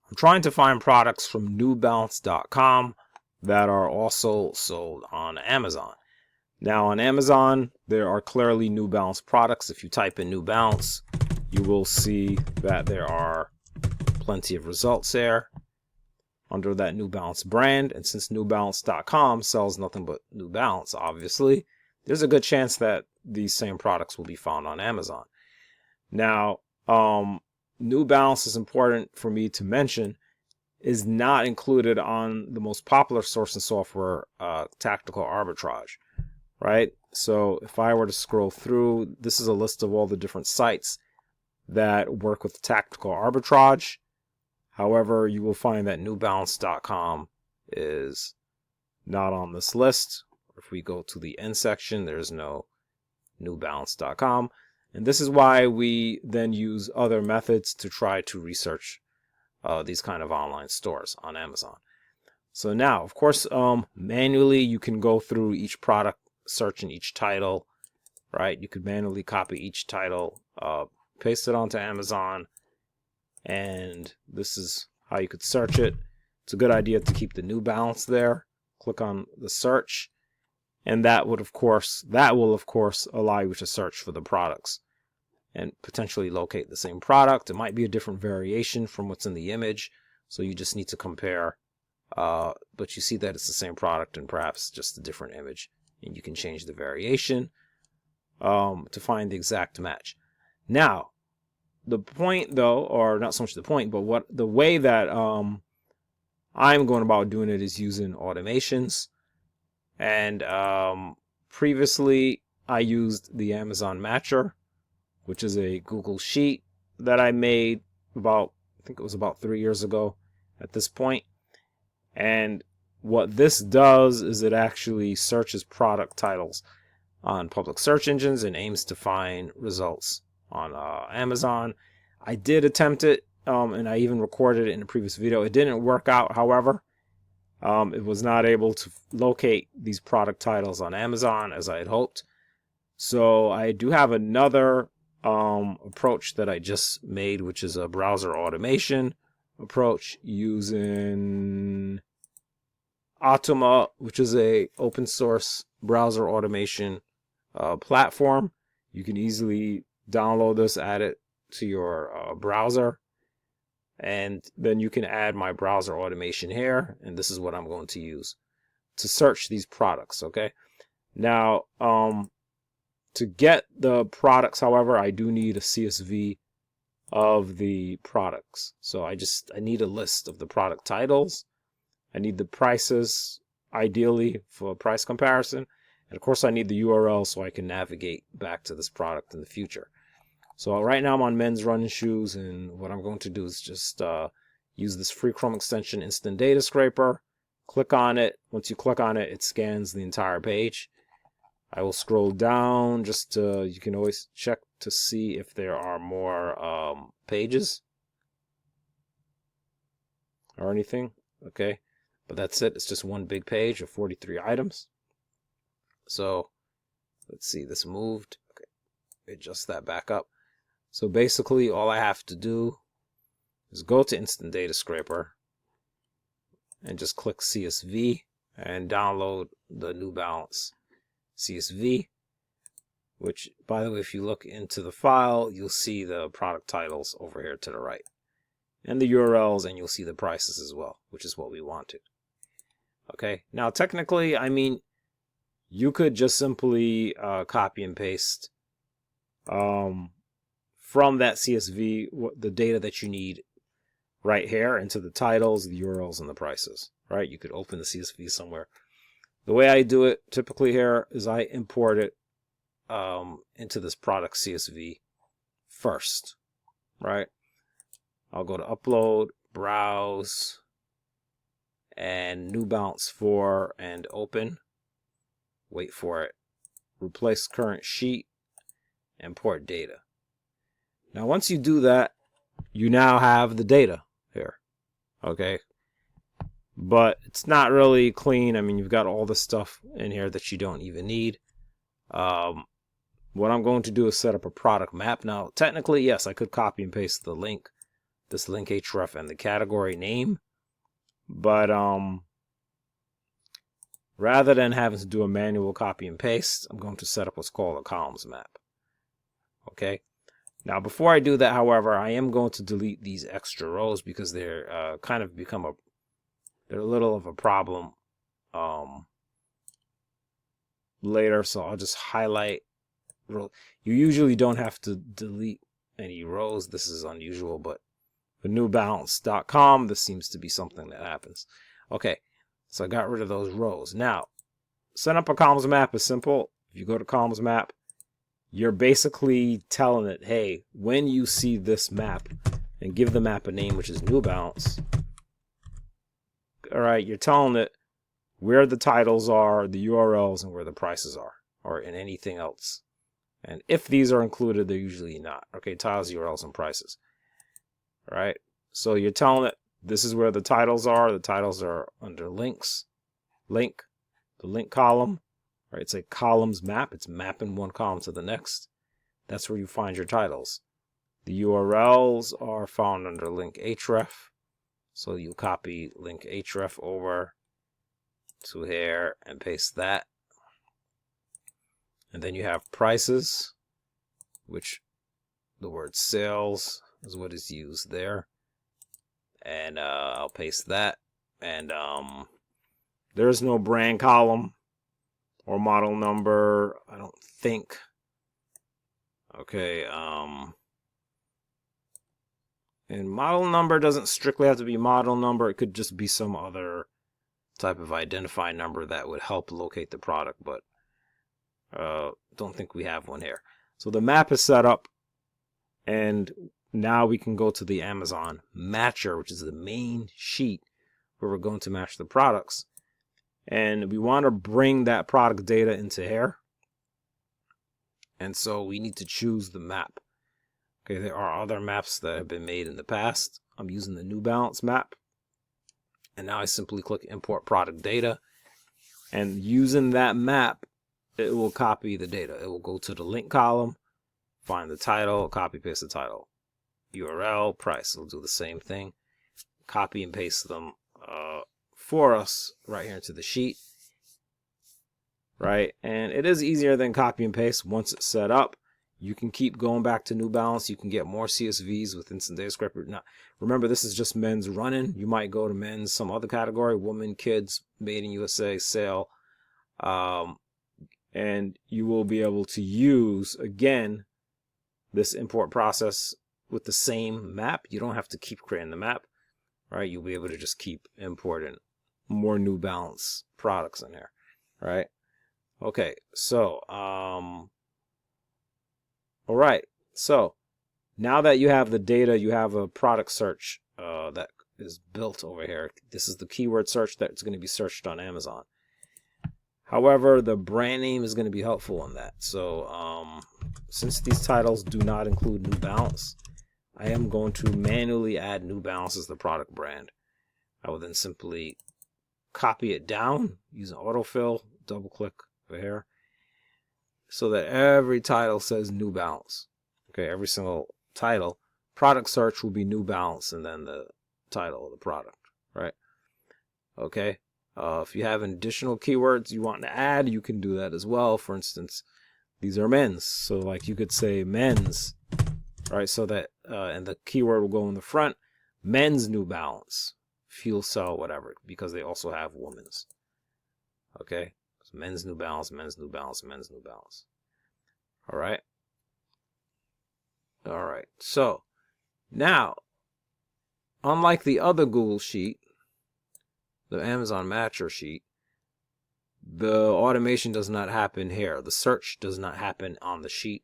I'm trying to find products from newbalance.com that are also sold on Amazon. Now on Amazon, there are clearly New Balance products. If you type in New Balance, you will see that there are plenty of results there under that New Balance brand. And since newbalance.com sells nothing but New Balance, obviously, there's a good chance that these same products will be found on Amazon. Now, New Balance is important for me to mention is not included on the most popular sourcing software, Tactical Arbitrage, right? So if I were to scroll through, this is a list of all the different sites that work with Tactical Arbitrage. However, you will find that newbalance.com is not on this list. If we go to the end section, there's no newbalance.com. And this is why we then use other methods to try to research these kind of online stores on Amazon. So now, of course, manually you can go through each product, search in each title, right? You could manually copy each title, paste it onto Amazon, and this is how you could search it. It's a good idea to keep the New Balance there. Click on the search, and that will of course allow you to search for the products and potentially locate the same product. It might be a different variation from what's in the image, so you just need to compare, but you see that it's the same product and perhaps just a different image, and you can change the variation to find the exact match. Now, the point though, or not so much the point, but the way that I'm going about doing it is using automations. And previously I used the Amazon Matcher, which is a Google Sheet that I made I think it was about 3 years ago at this point. And what this does is it actually searches product titles on public search engines and aims to find results on Amazon. I did attempt it, and I even recorded it in a previous video. It didn't work out, however. It was not able to locate these product titles on Amazon as I had hoped. So I do have another approach that I just made, which is a browser automation approach using Automa, which is a open source browser automation platform. You can easily download this, add it to your browser, and then you can add my browser automation here, and this is what I'm going to use to search these products. Okay, now to get the products, however, I do need a CSV of the products. So I need a list of the product titles. I need the prices, ideally, for price comparison. And of course I need the URL so I can navigate back to this product in the future. So right now I'm on men's running shoes, and what I'm going to do is just use this free Chrome extension, Instant Data Scraper. Click on it. Once you click on it, it scans the entire page. I will scroll down just to, you can always check to see if there are more pages or anything. Okay, but that's it. It's just one big page of 43 items. So let's see, this moved. Okay, adjust that back up. So basically all I have to do is go to Instant Data Scraper and just click CSV and download the New Balance CSV, which, by the way, if you look into the file, you'll see the product titles over here to the right and the URLs, and you'll see the prices as well, which is what we wanted. Okay, now technically, I mean, you could just simply copy and paste from that CSV the data that you need right here into the titles, the URLs, and the prices, right? You could open the CSV somewhere. The way I do it typically here is I import it into this product CSV first, right? I'll go to Upload, Browse, and New Balance 4, and Open. Wait for it. Replace current sheet, import data. Now once you do that, you now have the data here, okay? But it's not really clean. I mean, you've got all the stuff in here that you don't even need. What I'm going to do is set up a product map. Now, technically, yes, I could copy and paste the link this link href and the category name. But rather than having to do a manual copy and paste, I'm going to set up what's called a columns map. Okay. Now, before I do that, however, I am going to delete these extra rows because they're kind of they're a little of a problem later. So I'll just highlight row. You usually don't have to delete any rows. This is unusual, but for newbalance.com, this seems to be something that happens. Okay, so I got rid of those rows. Now, set up a columns map is simple. If you go to columns map, you're basically telling it, hey, when you see this map, and give the map a name, which is New Balance. All right, you're telling it where the titles are, the URLs, and where the prices are, or in anything else. And if these are included, they're usually not. Okay, titles, URLs, and prices. All right, so you're telling it this is where the titles are. The titles are under links, the link column. Right, it's a columns map. It's mapping one column to the next. That's where you find your titles. The URLs are found under link href. So you copy link href over to here and paste that. And then you have prices, which the word sales is what is used there. And I'll paste that. And there's no brand column or model number, I don't think. Okay, and model number doesn't strictly have to be model number. It could just be some other type of identifying number that would help locate the product, but don't think we have one here. So the map is set up, and now we can go to the Amazon matcher, which is the main sheet where we're going to match the products. And we want to bring that product data into here. And so we need to choose the map. Okay, there are other maps that have been made in the past. I'm using the New Balance map. And now I simply click import product data. And using that map, it will copy the data. It will go to the link column, find the title, copy paste the title. URL, price, it'll do the same thing. Copy and paste them for us right here into the sheet. Right, and it is easier than copy and paste once it's set up. You can keep going back to New Balance. You can get more CSVs with instant data scraper. Now, remember, this is just men's running. You might go to men's, some other category, women, kids, made in USA, sale. And you will be able to use, again, this import process with the same map. You don't have to keep creating the map, right? You'll be able to just keep importing more New Balance products in here, right? Okay, so, all right. So now that you have the data, you have a product search that is built over here. This is the keyword search that's going to be searched on Amazon. However, the brand name is going to be helpful in that. So since these titles do not include New Balance, I am going to manually add New Balance as the product brand. I will then simply copy it down using autofill, double click over here, so that every title says New Balance. Okay, every single title. Product search will be New Balance and then the title of the product, right? Okay. If you have additional keywords you want to add, you can do that as well. For instance, these are men's. So like you could say men's, right? So that, and the keyword will go in the front, men's New Balance, fuel cell, whatever, because they also have women's. Okay. So men's New Balance, men's New Balance, men's New Balance. All right. All right. So now, unlike the other Google sheet, the Amazon Matcher sheet, the automation does not happen here. The search does not happen on the sheet.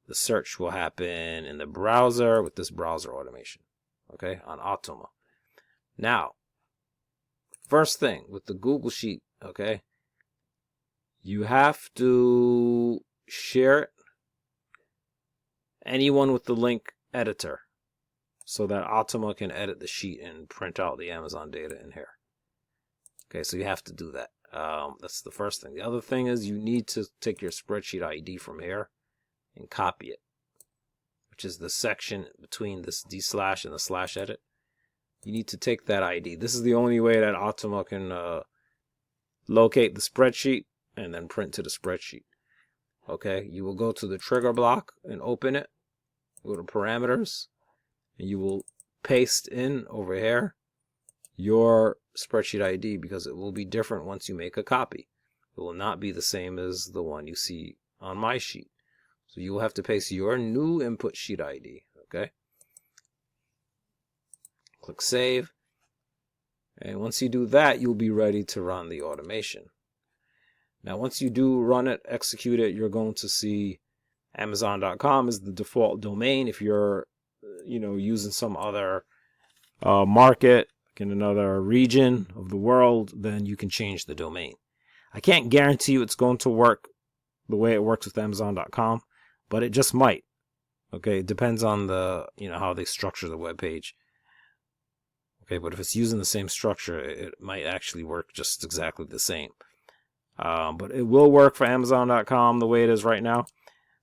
The search will happen in the browser with this browser automation, okay, on Automa. Now, first thing with the Google sheet, okay, you have to share it, anyone with the link editor, so that Automa can edit the sheet and print out the Amazon data in here. Okay, so you have to do that. That's the first thing. The other thing is you need to take your spreadsheet ID from here and copy it. which is the section between this d slash and the slash edit, you need to take that ID. This is the only way that Automa can locate the spreadsheet and then print to the spreadsheet. Okay, you will go to the trigger block and open it. Go to parameters, and you will paste in over here your spreadsheet ID, because it will be different once you make a copy. It will not be the same as the one you see on my sheet. So you will have to paste your new input sheet ID. Okay. Click save. And once you do that, you'll be ready to run the automation. Now, once you do run it, execute it, you're going to see Amazon.com is the default domain. If you're, using some other market in another region of the world, then you can change the domain. I can't guarantee you it's going to work the way it works with Amazon.com, but it just might. Okay, it depends on the, how they structure the web page. Okay, but if it's using the same structure, it might actually work just exactly the same. But it will work for Amazon.com the way it is right now.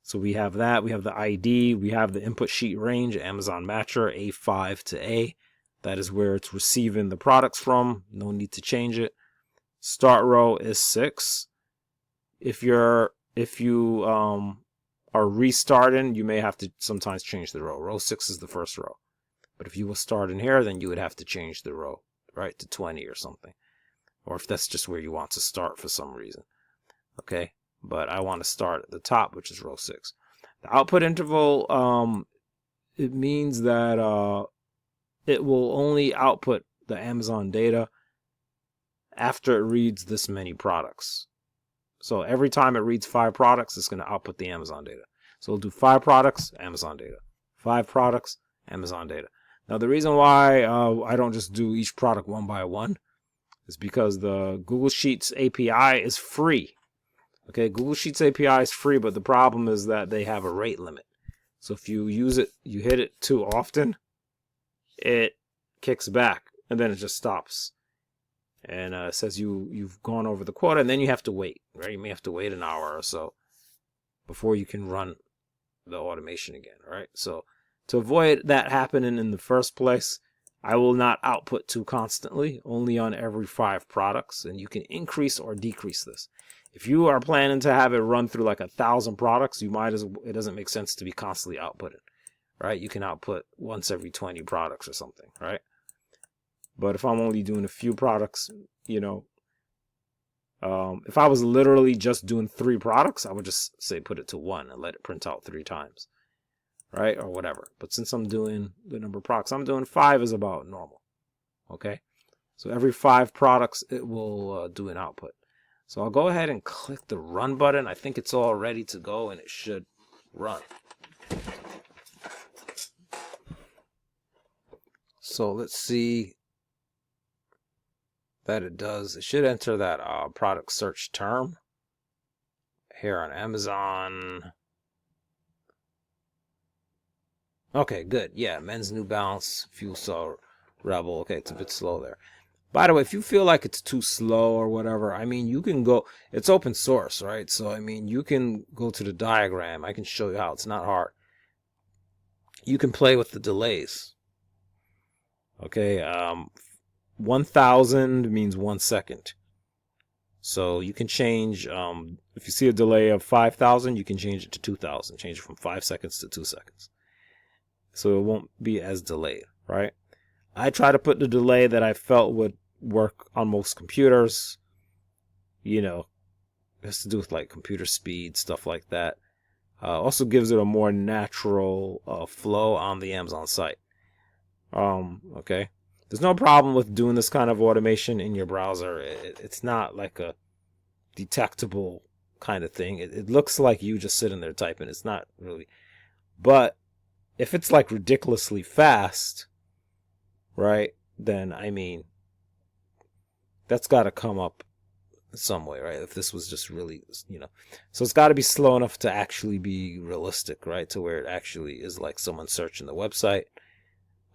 So we have that. We have the ID. We have the input sheet range, Amazon Matcher, A5 to A. That is where it's receiving the products from. No need to change it. Start row is 6. If you are restarting, you may have to sometimes change the row. Row 6 is the first row. But if you will start in here, then you would have to change the row, right, to 20 or something. Or if that's just where you want to start for some reason. Okay, but I want to start at the top, which is row 6. The output interval, it means that it will only output the Amazon data after it reads this many products. So every time it reads 5 products, it's going to output the Amazon data. So it'll do 5 products, Amazon data. 5 products, Amazon data. Now, the reason why I don't just do each product one by one is because the Google Sheets API is free. Okay, Google Sheets API is free, but the problem is that they have a rate limit. So if you use it, you hit it too often, it kicks back, and then it just stops. And it says you've gone over the quota, and then you have to wait, right? You may have to wait an hour or so before you can run the automation again, right? So to avoid that happening in the first place, I will not output too constantly, only on every 5 products, and you can increase or decrease this. If you are planning to have it run through like 1,000 products, it doesn't make sense to be constantly outputting, right? You can output once every 20 products or something, right? But if I'm only doing a few products, if I was literally just doing 3 products, I would just say put it to 1 and let it print out 3 times, right? Or whatever. But since I'm doing the number of products I'm doing, 5 is about normal. Okay? So every 5 products, it will do an output. So I'll go ahead and click the run button. I think it's all ready to go, and it should run. So let's see that it does. It should enter that product search term here on Amazon. Okay, good. Yeah, men's New Balance, Fuel Cell Rebel. Okay, it's a bit slow there. By the way, if you feel like it's too slow or whatever, I mean, you can go, it's open source, right? So, I mean, you can go to the diagram. I can show you how. It's not hard. You can play with the delays. Okay, 1,000 means 1 second. So you can change, if you see a delay of 5,000, you can change it to 2,000. Change it from 5 seconds to 2 seconds. So it won't be as delayed, right? I try to put the delay that I felt would work on most computers. It has to do with like computer speed, stuff like that. Also gives it a more natural flow on the Amazon site. Okay. There's no problem with doing this kind of automation in your browser. It's not like a detectable kind of thing. It looks like you just sitting there typing. It's not really. But if it's like ridiculously fast, right, then, I mean, that's got to come up some way, right? If this was just really, So it's got to be slow enough to actually be realistic, right? To where it actually is like someone searching the website.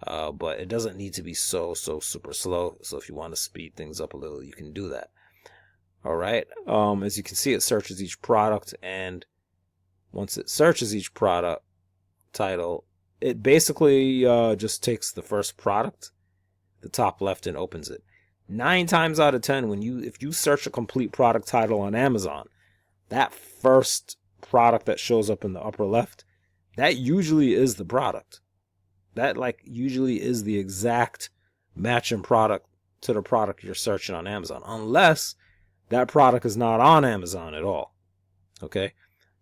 But it doesn't need to be so super slow. So if you want to speed things up a little, you can do that. All right. As you can see, it searches each product, and once it searches each product, title, it basically just takes the first product, the top left, and opens it. 9 times out of 10, if you search a complete product title on Amazon, that first product that shows up in the upper left, that usually is the product. That usually is the exact matching product to the product you're searching on Amazon, unless that product is not on Amazon at all. Okay,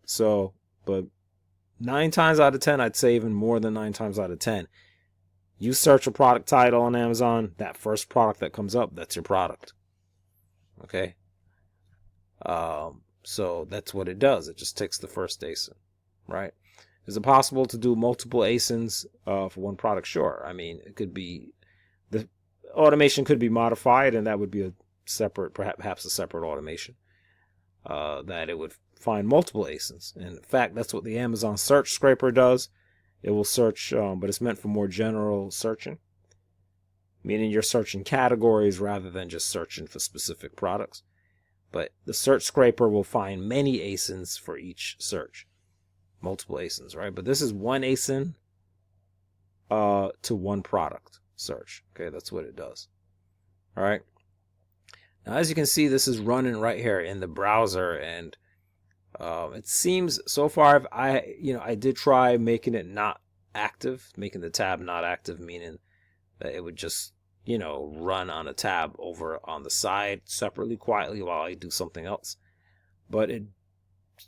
so, but 9 times out of 10, I'd say even more than 9 times out of 10, you search a product title on Amazon, that first product that comes up, that's your product. Okay, so that's what it does. It just takes the first ASIN, right? Is it possible to do multiple ASINs for one product? Sure. I mean, it could be, the automation could be modified, and that would be a separate, perhaps a separate automation that it would find multiple ASINs. And in fact, that's what the Amazon search scraper does. It will search, but it's meant for more general searching, meaning you're searching categories rather than just searching for specific products. But the search scraper will find many ASINs for each search. Multiple ASINs, right? But this is one ASIN to one product search. Okay, that's what it does. All right. Now, as you can see, this is running right here in the browser, and it seems so far I did try making it not active, making the tab not active, meaning that it would just run on a tab over on the side separately, quietly, while I do something else. But it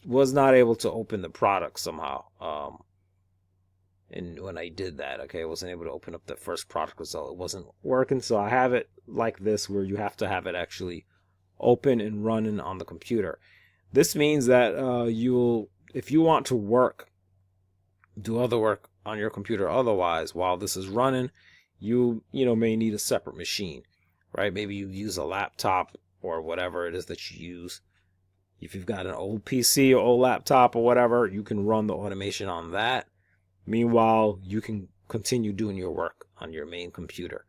was not able to open the product somehow. And when I did that, okay, I wasn't able to open up the first product result. It wasn't working, so I have it like this, where you have to have it actually open and running on the computer. This means that if you want to do other work on your computer otherwise while this is running, you may need a separate machine, right? Maybe you use a laptop or whatever it is that you use. If you've got an old PC or old laptop or whatever, you can run the automation on that. Meanwhile, you can continue doing your work on your main computer.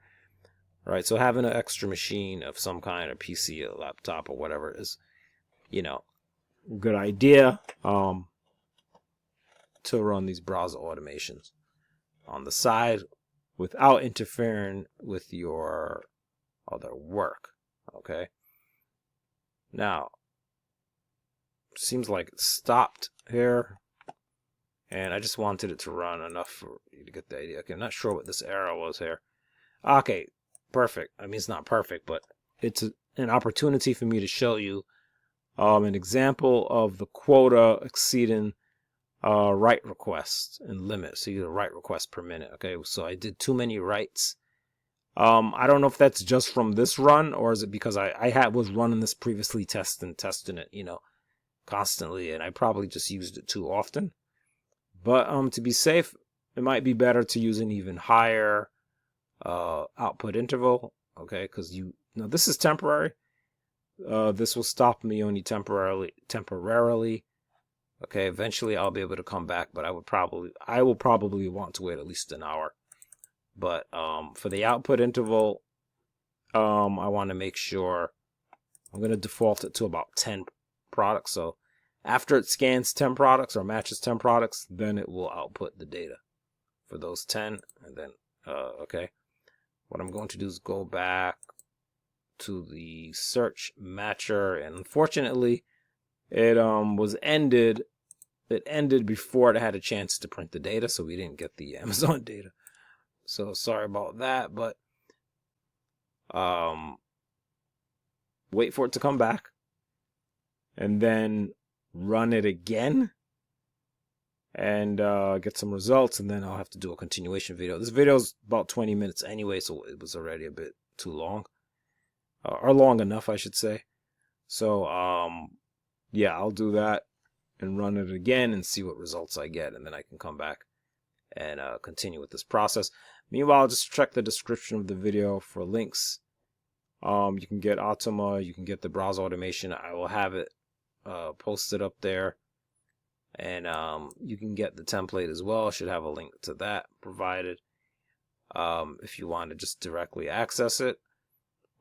All right, so having an extra machine of some kind, a PC, a laptop, or whatever is, a good idea to run these browser automations on the side without interfering with your other work. Okay. Now, seems like it stopped here, and I just wanted it to run enough for you to get the idea. Okay, I'm not sure what this arrow was here. Okay, perfect. I mean, it's not perfect, but it's an opportunity for me to show you an example of the quota exceeding write requests and limit. So you get a write request per minute. Okay, so I did too many writes. I don't know if that's just from this run, or is it because I was running this previously, testing it, constantly, and I probably just used it too often. But to be safe, it might be better to use an even higher output interval. Okay, because this is temporary. This will stop me only temporarily. Okay, eventually I'll be able to come back, but I will probably want to wait at least an hour. But for the output interval, I want to make sure I'm going to default it to about 10 products. So after it scans 10 products or matches 10 products, then it will output the data for those 10. And then, okay, what I'm going to do is go back to the search matcher, and unfortunately, it was ended. It ended before it had a chance to print the data, so we didn't get the Amazon data. So sorry about that, but wait for it to come back, and then run it again, and get some results, and then I'll have to do a continuation video. This video is about 20 minutes anyway, so it was already a bit too long, or long enough, I should say. So yeah, I'll do that and run it again and see what results I get, and then I can come back and continue with this process. Meanwhile, just check the description of the video for links. You can get Automa, you can get the browser automation. I will have it posted up there, and you can get the template as well. I should have a link to that provided if you want to just directly access it,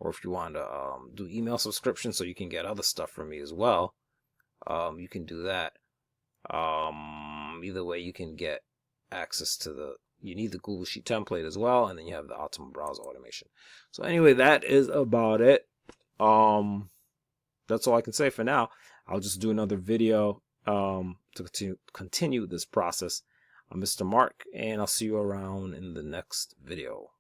or if you want to do email subscription so you can get other stuff from me as well. You can do that. Either way, you can get access to you need the Google Sheet template as well, and then you have the Automa browser automation. So anyway, that is about it. That's all I can say for now. I'll just do another video to continue this process. I'm Mr. Mark, and I'll see you around in the next video.